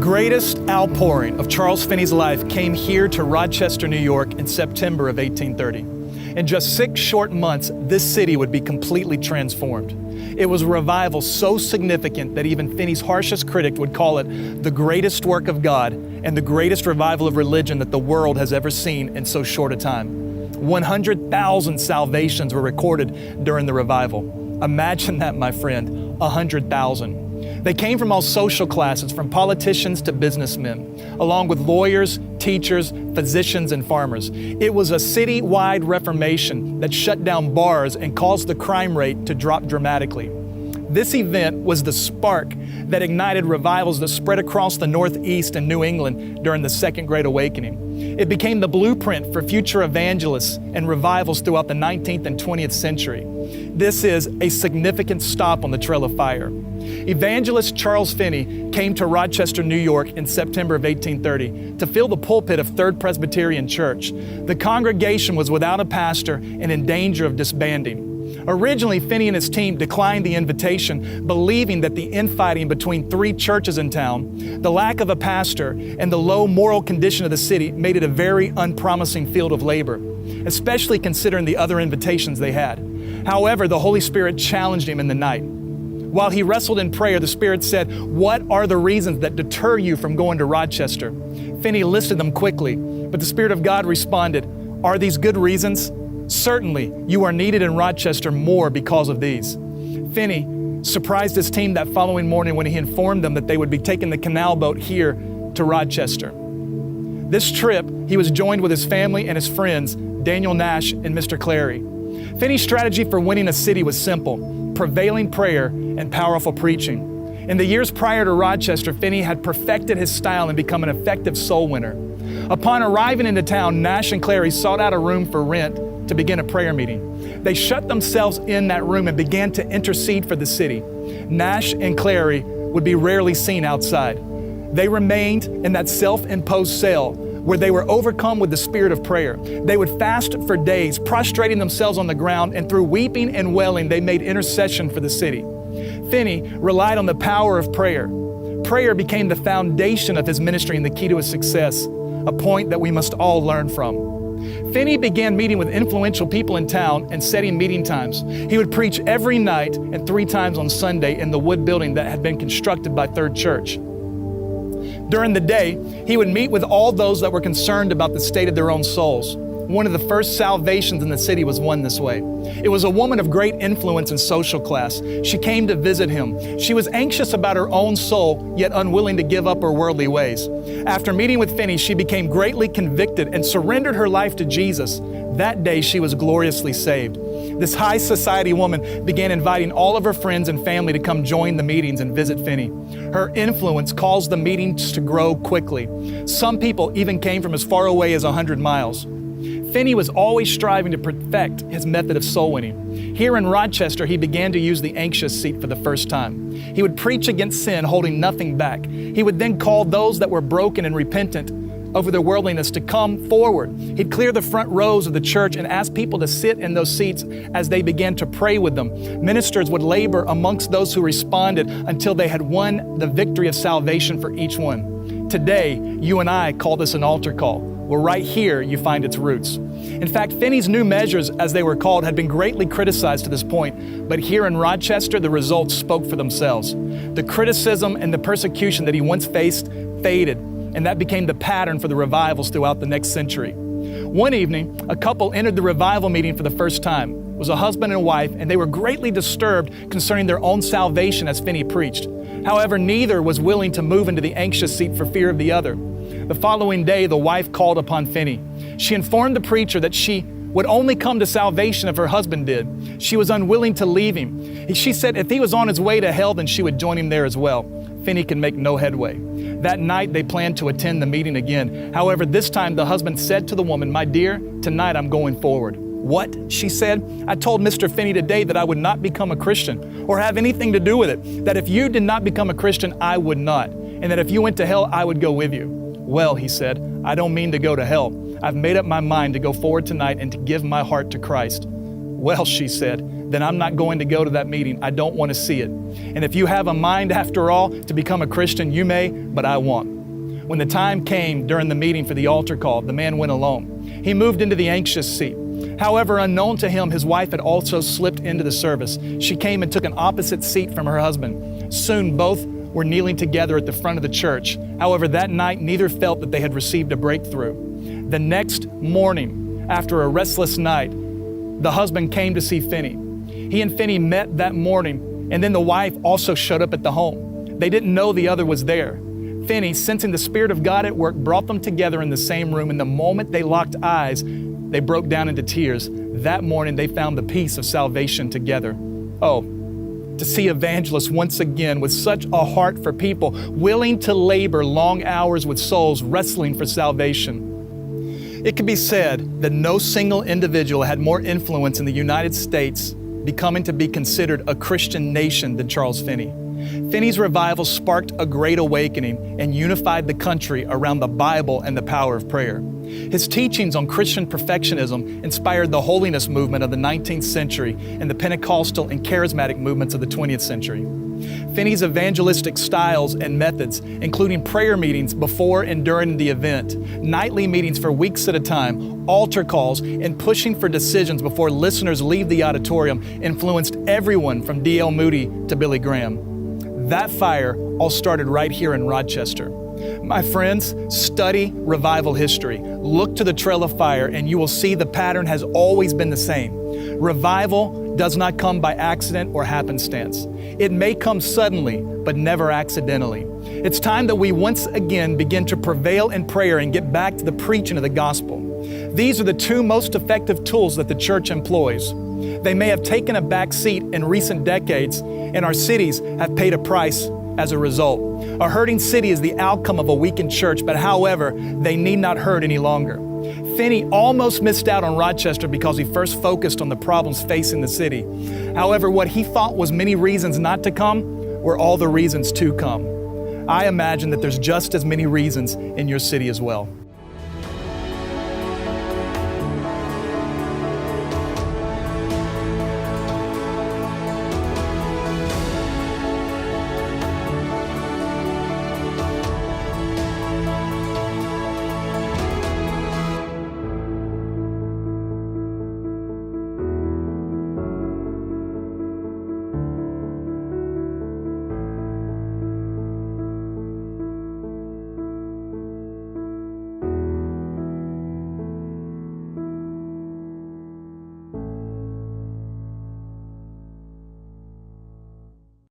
greatest outpouring of Charles Finney's life came here to Rochester, New York in September of 1830. In just 6 short months, this city would be completely transformed. It was a revival so significant that even Finney's harshest critic would call it the greatest work of God and the greatest revival of religion that the world has ever seen in so short a time. 100,000 salvations were recorded during the revival. Imagine that, my friend, 100,000. They came from all social classes, from politicians to businessmen, along with lawyers, teachers, physicians, and farmers. It was a city-wide reformation that shut down bars and caused the crime rate to drop dramatically. This event was the spark that ignited revivals that spread across the Northeast and New England during the Second Great Awakening. It became the blueprint for future evangelists and revivals throughout the 19th and 20th century. This is a significant stop on the Trail of Fire. Evangelist Charles Finney came to Rochester, New York in September of 1830 to fill the pulpit of Third Presbyterian Church. The congregation was without a pastor and in danger of disbanding. Originally, Finney and his team declined the invitation, believing that the infighting between 3 churches in town, the lack of a pastor, and the low moral condition of the city made it a very unpromising field of labor, especially considering the other invitations they had. However, the Holy Spirit challenged him in the night. While he wrestled in prayer, the Spirit said, "What are the reasons that deter you from going to Rochester?" Finney listed them quickly, but the Spirit of God responded, "Are these good reasons? Certainly, you are needed in Rochester more because of these." Finney surprised his team that following morning when he informed them that they would be taking the canal boat here to Rochester. This trip, he was joined with his family and his friends, Daniel Nash and Mr. Clary. Finney's strategy for winning a city was simple: prevailing prayer and powerful preaching. In the years prior to Rochester, Finney had perfected his style and become an effective soul winner. Upon arriving into town, Nash and Clary sought out a room for rent to begin a prayer meeting. They shut themselves in that room and began to intercede for the city. Nash and Clary would be rarely seen outside. They remained in that self-imposed cell where they were overcome with the spirit of prayer. They would fast for days, prostrating themselves on the ground, and through weeping and wailing, they made intercession for the city. Finney relied on the power of prayer. Prayer became the foundation of his ministry and the key to his success, a point that we must all learn from. Finney began meeting with influential people in town and setting meeting times. He would preach every night and 3 times on Sunday in the wood building that had been constructed by Third Church. During the day, he would meet with all those that were concerned about the state of their own souls. One of the first salvations in the city was won this way. It was a woman of great influence and social class. She came to visit him. She was anxious about her own soul, yet unwilling to give up her worldly ways. After meeting with Finney, she became greatly convicted and surrendered her life to Jesus. That day, she was gloriously saved. This high society woman began inviting all of her friends and family to come join the meetings and visit Finney. Her influence caused the meetings to grow quickly. Some people even came from as far away as 100 miles. Finney was always striving to perfect his method of soul winning. Here in Rochester, he began to use the anxious seat for the first time. He would preach against sin, holding nothing back. He would then call those that were broken and repentant over their worldliness to come forward. He'd clear the front rows of the church and ask people to sit in those seats as they began to pray with them. Ministers would labor amongst those who responded until they had won the victory of salvation for each one. Today, you and I call this an altar call. Well, right here, you find its roots. In fact, Finney's new measures, as they were called, had been greatly criticized to this point, but here in Rochester, the results spoke for themselves. The criticism and the persecution that he once faced faded, and that became the pattern for the revivals throughout the next century. One evening, a couple entered the revival meeting for the first time. It was a husband and wife, and they were greatly disturbed concerning their own salvation as Finney preached. However, neither was willing to move into the anxious seat for fear of the other. The following day, the wife called upon Finney. She informed the preacher that she would only come to salvation if her husband did. She was unwilling to leave him. She said if he was on his way to hell, then she would join him there as well. Finney could make no headway. That night, they planned to attend the meeting again. However, this time the husband said to the woman, "My dear, tonight I'm going forward." "What?" she said. "I told Mr. Finney today that I would not become a Christian or have anything to do with it, that if you did not become a Christian, I would not, and that if you went to hell, I would go with you." "Well," he said, "I don't mean to go to hell. I've made up my mind to go forward tonight and to give my heart to Christ." "Well," she said, "then I'm not going to go to that meeting. I don't want to see it. And if you have a mind, after all, to become a Christian, you may, but I won't." When the time came during the meeting for the altar call, the man went alone. He moved into the anxious seat. However, unknown to him, his wife had also slipped into the service. She came and took an opposite seat from her husband. Soon, both were kneeling together at the front of the church. However, that night, neither felt that they had received a breakthrough. The next morning, after a restless night, the husband came to see Finney. He and Finney met that morning, and then the wife also showed up at the home. They didn't know the other was there. Finney, sensing the Spirit of God at work, brought them together in the same room, and the moment they locked eyes, they broke down into tears. That morning, they found the peace of salvation together. Oh, to see evangelists once again with such a heart for people, willing to labor long hours with souls wrestling for salvation. It can be said that no single individual had more influence in the United States becoming to be considered a Christian nation than Charles Finney. Finney's revival sparked a great awakening and unified the country around the Bible and the power of prayer. His teachings on Christian perfectionism inspired the holiness movement of the 19th century and the Pentecostal and charismatic movements of the 20th century. Finney's evangelistic styles and methods, including prayer meetings before and during the event, nightly meetings for weeks at a time, altar calls, and pushing for decisions before listeners leave the auditorium, influenced everyone from D.L. Moody to Billy Graham. That fire all started right here in Rochester. My friends, study revival history. Look to the trail of fire and you will see the pattern has always been the same. Revival does not come by accident or happenstance. It may come suddenly, but never accidentally. It's time that we once again begin to prevail in prayer and get back to the preaching of the gospel. These are the two most effective tools that the church employs. They may have taken a back seat in recent decades, and our cities have paid a price as a result. A hurting city is the outcome of a weakened church, but however, they need not hurt any longer. Finney almost missed out on Rochester because he first focused on the problems facing the city. However, what he thought was many reasons not to come were all the reasons to come. I imagine that there's just as many reasons in your city as well.